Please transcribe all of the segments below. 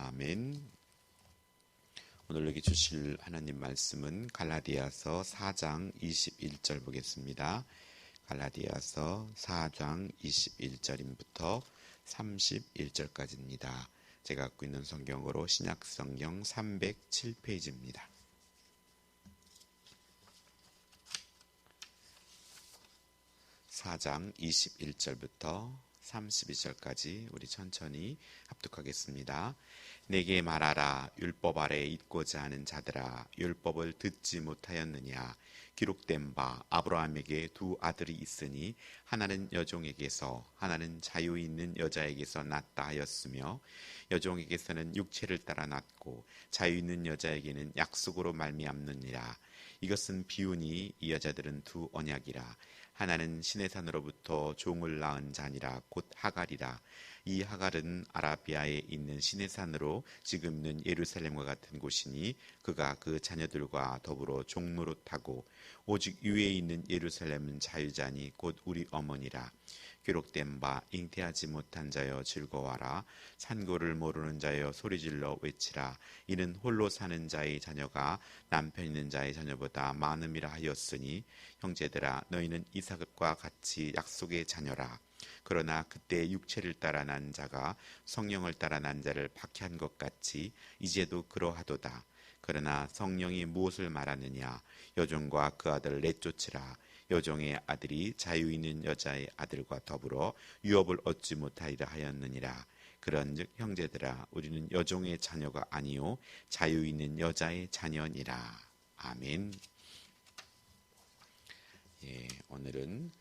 아멘. 오늘 여기 주실 하나님 말씀은 갈라디아서 4장 21절 보겠습니다. 갈라디아서 4장 21절부터 31절까지입니다. 제가 갖고 있는 성경으로 신약성경 307페이지입니다. 4장 21절부터 32절까지 우리 천천히 합독하겠습니다. 내게 말하라. 율법 아래에 있고자 하는 자들아, 율법을 듣지 못하였느냐? 기록된 바 아브라함에게 두 아들이 있으니 하나는 여종에게서 하나는 자유 있는 여자에게서 낳았다 하였으며, 여종에게서는 육체를 따라 낳고 자유 있는 여자에게는 약속으로 말미암느니라. 이것은 비유니 이 여자들은 두 언약이라. 하나는 시내산으로부터 종을 낳은 자니라 곧 하갈이라. 이 하갈은 아라비아에 있는 시내산으로 지금 있는 예루살렘과 같은 곳이니 그가 그 자녀들과 더불어 종노릇하고, 오직 위에 있는 예루살렘은 자유자니 곧 우리 어머니라. 기록된 바 잉태하지 못한 자여 즐거워하라. 산고를 모르는 자여 소리질러 외치라. 이는 홀로 사는 자의 자녀가 남편 있는 자의 자녀보다 많음이라 하였으니, 형제들아 너희는 이삭과 같이 약속의 자녀라. 그러나 그때 육체를 따라 난 자가 성령을 따라 난 자를 박해한 것 같이 이제도 그러하도다. 그러나 성령이 무엇을 말하느냐? 여종과 그 아들을 내쫓으라. 여종의 아들이 자유 있는 여자의 아들과 더불어 유업을 얻지 못하리라 하였느니라. 그런즉 형제들아, 우리는 여종의 자녀가 아니요 자유 있는 여자의 자녀니라. 아멘. 오늘은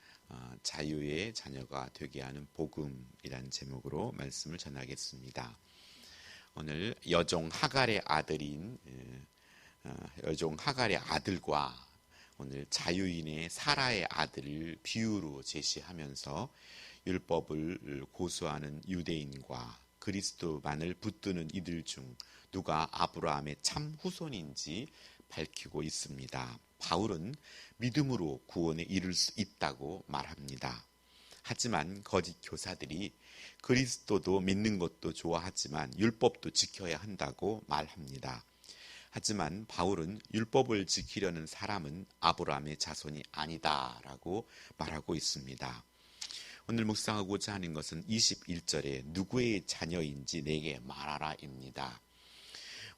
자유의 자녀가 되게 하는 복음이란 제목으로 말씀을 전하겠습니다. 오늘 여종 하갈의 아들인 여종 하갈의 아들과 오늘 자유인의 사라의 아들을 비유로 제시하면서 율법을 고수하는 유대인과 그리스도만을 붙드는 이들 중 누가 아브라함의 참 후손인지 밝히고 있습니다. 바울은 믿음으로 구원에 이를 수 있다고 말합니다. 하지만 거짓 교사들이 그리스도도 믿는 것도 좋아하지만 율법도 지켜야 한다고 말합니다. 하지만 바울은 율법을 지키려는 사람은 아브라함의 자손이 아니다라고 말하고 있습니다. 오늘 묵상하고자 하는 것은 21절에 누구의 자녀인지 내게 말하라입니다.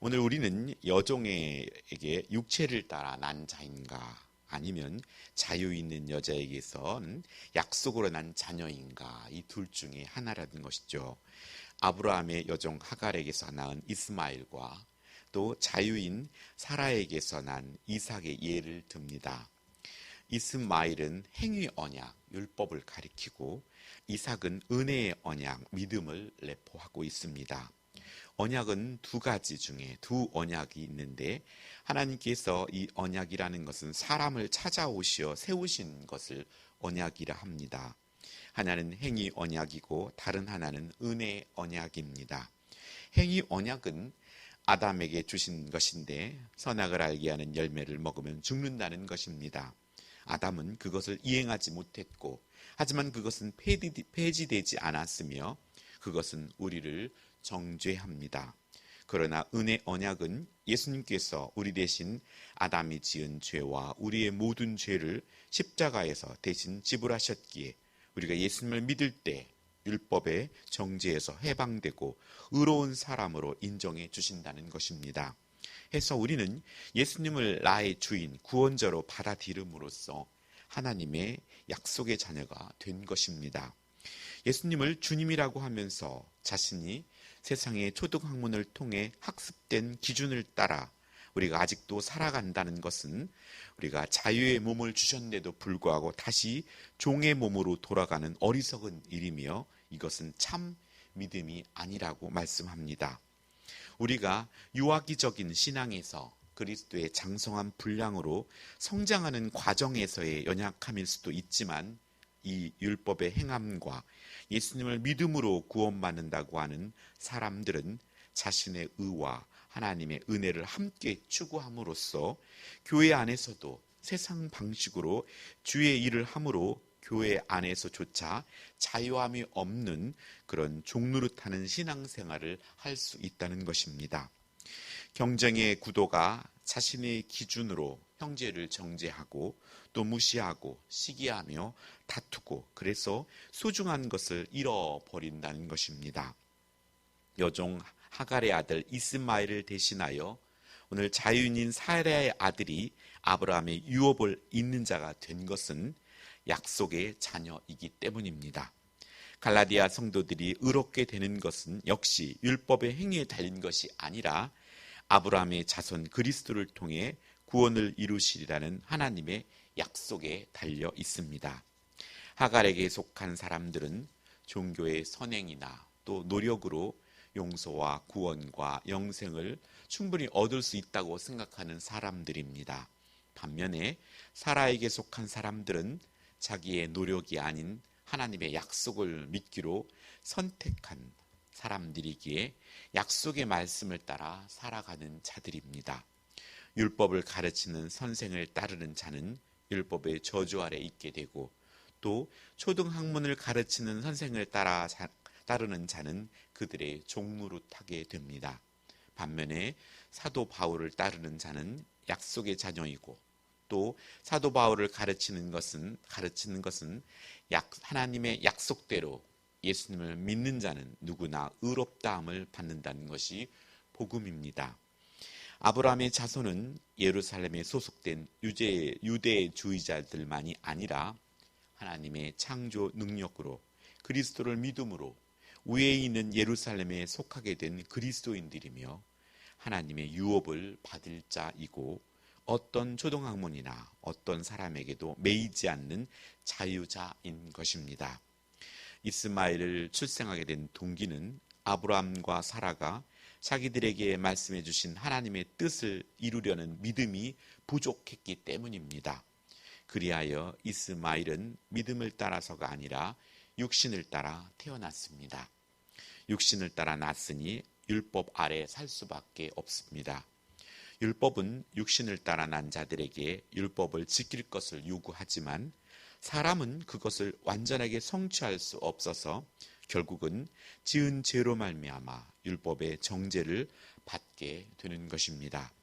오늘 우리는 여종에게 육체를 따라 난 자인가, 아니면 자유 있는 여자에게선 약속으로 난 자녀인가, 이 둘 중에 하나라는 것이죠. 아브라함의 여종 하갈에게서 낳은 이스마엘과 또 자유인 사라에게서 난 이삭의 예를 듭니다. 이스마엘은 행위 언약, 율법을 가리키고, 이삭은 은혜의 언약, 믿음을 내포하고 있습니다. 언약은 두 가지 중에 두 언약이 있는데, 하나님께서 이 언약이라는 것은 사람을 찾아오시어 세우신 것을 언약이라 합니다. 하나는 행위 언약이고 다른 하나는 은혜 언약입니다. 행위 언약은 아담에게 주신 것인데, 선악을 알게 하는 열매를 먹으면 죽는다는 것입니다. 아담은 그것을 이행하지 못했고, 하지만 그것은 폐지되지 않았으며 그것은 우리를 정죄합니다. 그러나 은혜 언약은 예수님께서 우리 대신 아담이 지은 죄와 우리의 모든 죄를 십자가에서 대신 지불하셨기에 우리가 예수님을 믿을 때 율법의 정죄에서 해방되고 의로운 사람으로 인정해 주신다는 것입니다. 해서 우리는 예수님을 나의 주인, 구원자로 받아들임으로써 하나님의 약속의 자녀가 된 것입니다. 예수님을 주님이라고 하면서 자신이 세상의 초등학문을 통해 학습된 기준을 따라 우리가 아직도 살아간다는 것은 우리가 자유의 몸을 주셨는데도 불구하고 다시 종의 몸으로 돌아가는 어리석은 일이며, 이것은 참 믿음이 아니라고 말씀합니다. 우리가 유아기적인 신앙에서 그리스도의 장성한 분량으로 성장하는 과정에서의 연약함일 수도 있지만, 이 율법의 행함과 예수님을 믿음으로 구원받는다고 하는 사람들은 자신의 의와 하나님의 은혜를 함께 추구함으로써 교회 안에서도 세상 방식으로 주의 일을 함으로 교회 안에서조차 자유함이 없는 그런 종노릇하는 신앙생활을 할 수 있다는 것입니다. 경쟁의 구도가 자신의 기준으로 형제를 정죄하고 또 무시하고 시기하며 다투고 그래서 소중한 것을 잃어버린다는 것입니다. 여종 하갈의 아들 이스마엘을 대신하여 오늘 자유인인 사라의 아들이 아브라함의 유업을 잇는 자가 된 것은 약속의 자녀이기 때문입니다. 갈라디아 성도들이 의롭게 되는 것은 역시 율법의 행위에 달린 것이 아니라 아브라함의 자손 그리스도를 통해 구원을 이루시리라는 하나님의 약속에 달려 있습니다. 하갈에게 속한 사람들은 종교의 선행이나 또 노력으로 용서와 구원과 영생을 충분히 얻을 수 있다고 생각하는 사람들입니다. 반면에 사라에게 속한 사람들은 자기의 노력이 아닌 하나님의 약속을 믿기로 선택한 사람들이기에 약속의 말씀을 따라 살아가는 자들입니다. 율법을 가르치는 선생을 따르는 자는 율법의 저주 아래 있게 되고 또 초등학문을 가르치는 선생을 따르는 자는 그들의 종노릇하게 됩니다. 반면에 사도 바울을 따르는 자는 약속의 자녀이고 또 사도 바울을 가르치는 것은 하나님의 약속대로 예수님을 믿는 자는 누구나 의롭다함을 받는다는 것이 복음입니다. 아브라함의 자손은 예루살렘에 소속된 유대주의자들만이 아니라 하나님의 창조 능력으로 그리스도를 믿음으로 위에 있는 예루살렘에 속하게 된 그리스도인들이며 하나님의 유업을 받을 자이고 어떤 초등학문이나 어떤 사람에게도 매이지 않는 자유자인 것입니다. 이스마엘을 출생하게 된 동기는 아브라함과 사라가 자기들에게 말씀해 주신 하나님의 뜻을 이루려는 믿음이 부족했기 때문입니다. 그리하여 이스마엘은 믿음을 따라서가 아니라 육신을 따라 태어났습니다. 육신을 따라 났으니 율법 아래 살 수밖에 없습니다. 율법은 육신을 따라 난 자들에게 율법을 지킬 것을 요구하지만 사람은 그것을 완전하게 성취할 수 없어서 결국은 지은 죄로 말미암아 율법의 정죄를 받게 되는 것입니다.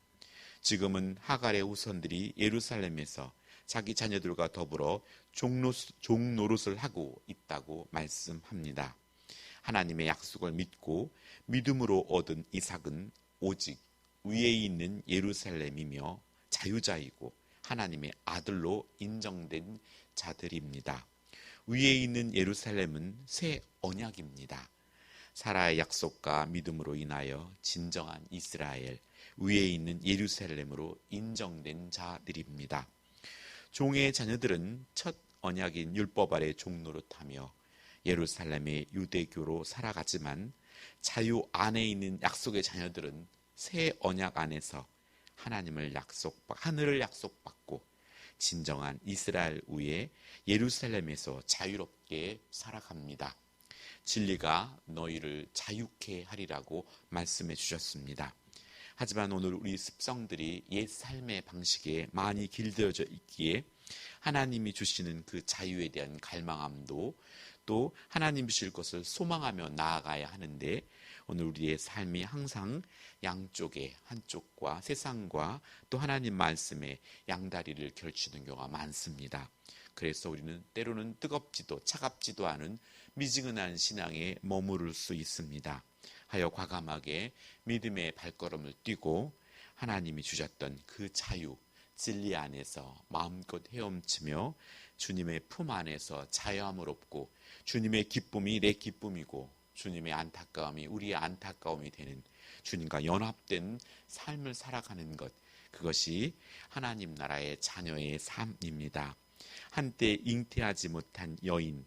지금은 하갈의 후손들이 예루살렘에서 자기 자녀들과 더불어 종노릇을 하고 있다고 말씀합니다. 하나님의 약속을 믿고 믿음으로 얻은 이삭은 오직 위에 있는 예루살렘이며 자유자이고 하나님의 아들로 인정된 자들입니다. 위에 있는 예루살렘은 새 언약입니다. 사라의 약속과 믿음으로 인하여 진정한 이스라엘, 위에 있는 예루살렘으로 인정된 자들입니다. 종의 자녀들은 첫 언약인 율법 아래 종노릇하며 예루살렘의 유대교로 살아가지만 자유 안에 있는 약속의 자녀들은 새 언약 안에서 하늘을 약속받고 진정한 이스라엘 위에 예루살렘에서 자유롭게 살아갑니다. 진리가 너희를 자유케 하리라고 말씀해 주셨습니다. 하지만 오늘 우리 습성들이 옛 삶의 방식에 많이 길들여져 있기에 하나님이 주시는 그 자유에 대한 갈망함도 또 하나님 주실 것을 소망하며 나아가야 하는데 오늘 우리의 삶이 항상 양쪽에 한쪽과 세상과 또 하나님 말씀에 양다리를 걸치는 경우가 많습니다. 그래서 우리는 때로는 뜨겁지도 차갑지도 않은 미지근한 신앙에 머무를 수 있습니다. 하여 과감하게 믿음의 발걸음을 뛰고 하나님이 주셨던 그 자유, 진리 안에서 마음껏 헤엄치며 주님의 품 안에서 자유함을 얻고 주님의 기쁨이 내 기쁨이고 주님의 안타까움이 우리의 안타까움이 되는 주님과 연합된 삶을 살아가는 것, 그것이 하나님 나라의 자녀의 삶입니다. 한때 잉태하지 못한 여인,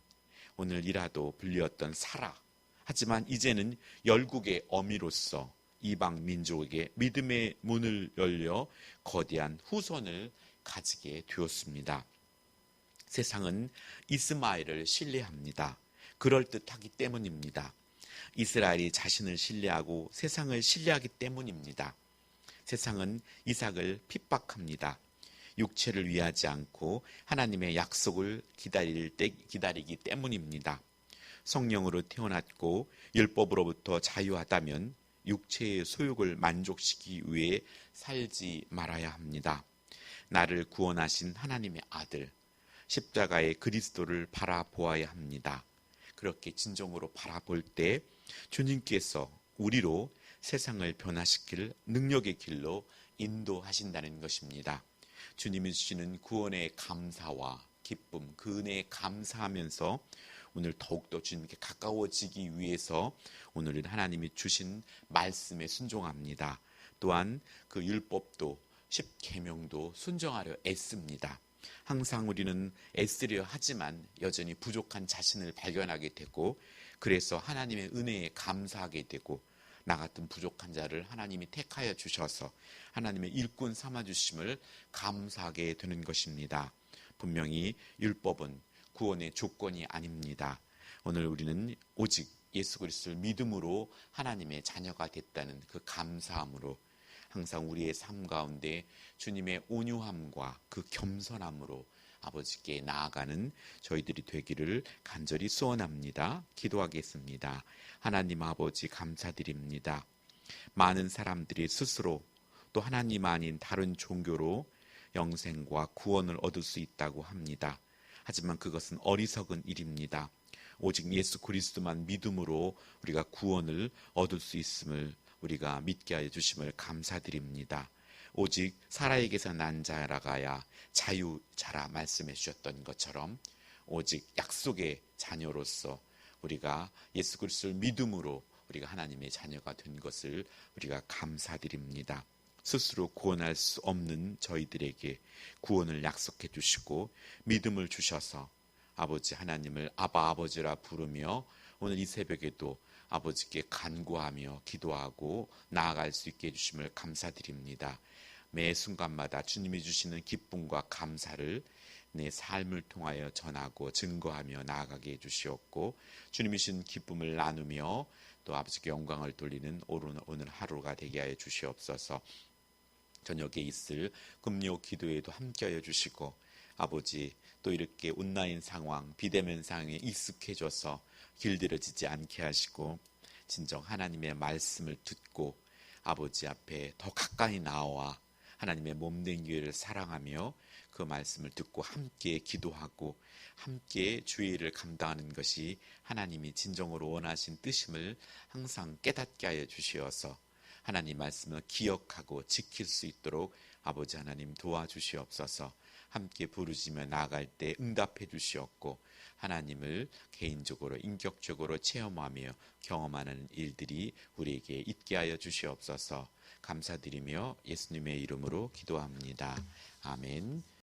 오늘이라도 불리었던 사라, 하지만 이제는 열국의 어미로서 이방 민족에게 믿음의 문을 열려 거대한 후손을 가지게 되었습니다. 세상은 이스마엘을 신뢰합니다. 그럴듯하기 때문입니다. 이스라엘이 자신을 신뢰하고 세상을 신뢰하기 때문입니다. 세상은 이삭을 핍박합니다. 육체를 위하지 않고 하나님의 약속을 기다리기 때문입니다. 성령으로 태어났고 율법으로부터 자유하다면 육체의 소욕을 만족시키기 위해 살지 말아야 합니다. 나를 구원하신 하나님의 아들, 십자가의 그리스도를 바라보아야 합니다. 그렇게 진정으로 바라볼 때 주님께서 우리로 세상을 변화시킬 능력의 길로 인도하신다는 것입니다. 주님이 주시는 구원의 감사와 기쁨, 그 은혜에 감사하면서 오늘 더욱더 주님께 가까워지기 위해서 오늘은 하나님이 주신 말씀에 순종합니다. 또한 그 율법도 십계명도 순종하려 애씁니다. 항상 우리는 애쓰려 하지만 여전히 부족한 자신을 발견하게 되고, 그래서 하나님의 은혜에 감사하게 되고, 나 같은 부족한 자를 하나님이 택하여 주셔서 하나님의 일꾼 삼아주심을 감사하게 되는 것입니다. 분명히 율법은 구원의 조건이 아닙니다. 오늘 우리는 오직 예수 그리스도를 믿음으로 하나님의 자녀가 됐다는 그 감사함으로 항상 우리의 삶 가운데 주님의 온유함과 그 겸손함으로 아버지께 나아가는 저희들이 되기를 간절히 소원합니다. 기도하겠습니다. 하나님 아버지 감사드립니다. 많은 사람들이 스스로 또 하나님 아닌 다른 종교로 영생과 구원을 얻을 수 있다고 합니다. 하지만 그것은 어리석은 일입니다. 오직 예수 그리스도만 믿음으로 우리가 구원을 얻을 수 있음을 우리가 믿게 하여 주심을 감사드립니다. 오직 사라에게서 난 자라가야 자유자라 말씀해 주셨던 것처럼 오직 약속의 자녀로서 우리가 예수 그리스도를 믿음으로 우리가 하나님의 자녀가 된 것을 우리가 감사드립니다. 스스로 구원할 수 없는 저희들에게 구원을 약속해 주시고 믿음을 주셔서 아버지 하나님을 아바 아버지라 부르며 오늘 이 새벽에도 아버지께 간구하며 기도하고 나아갈 수 있게 해주심을 감사드립니다. 매 순간마다 주님이 주시는 기쁨과 감사를 내 삶을 통하여 전하고 증거하며 나아가게 해주시옵고, 주님이 주신 기쁨을 나누며 또 아버지께 영광을 돌리는 오늘 하루가 되게 하여 주시옵소서. 저녁에 있을 금요 기도에도 함께하여 주시고, 아버지 또 이렇게 온라인 상황, 비대면 상황에 익숙해져서 길들여지지 않게 하시고 진정 하나님의 말씀을 듣고 아버지 앞에 더 가까이 나와 하나님의 몸된 교회를 사랑하며 그 말씀을 듣고 함께 기도하고 함께 주의 일을 감당하는 것이 하나님이 진정으로 원하신 뜻임을 항상 깨닫게 하여 주시어서 하나님 말씀을 기억하고 지킬 수 있도록 아버지 하나님 도와주시옵소서. 함께 부르짖으며 나아갈 때 응답해 주시옵고 하나님을 개인적으로 인격적으로 체험하며 경험하는 일들이 우리에게 있게 하여 주시옵소서. 감사드리며 예수님의 이름으로 기도합니다. 아멘.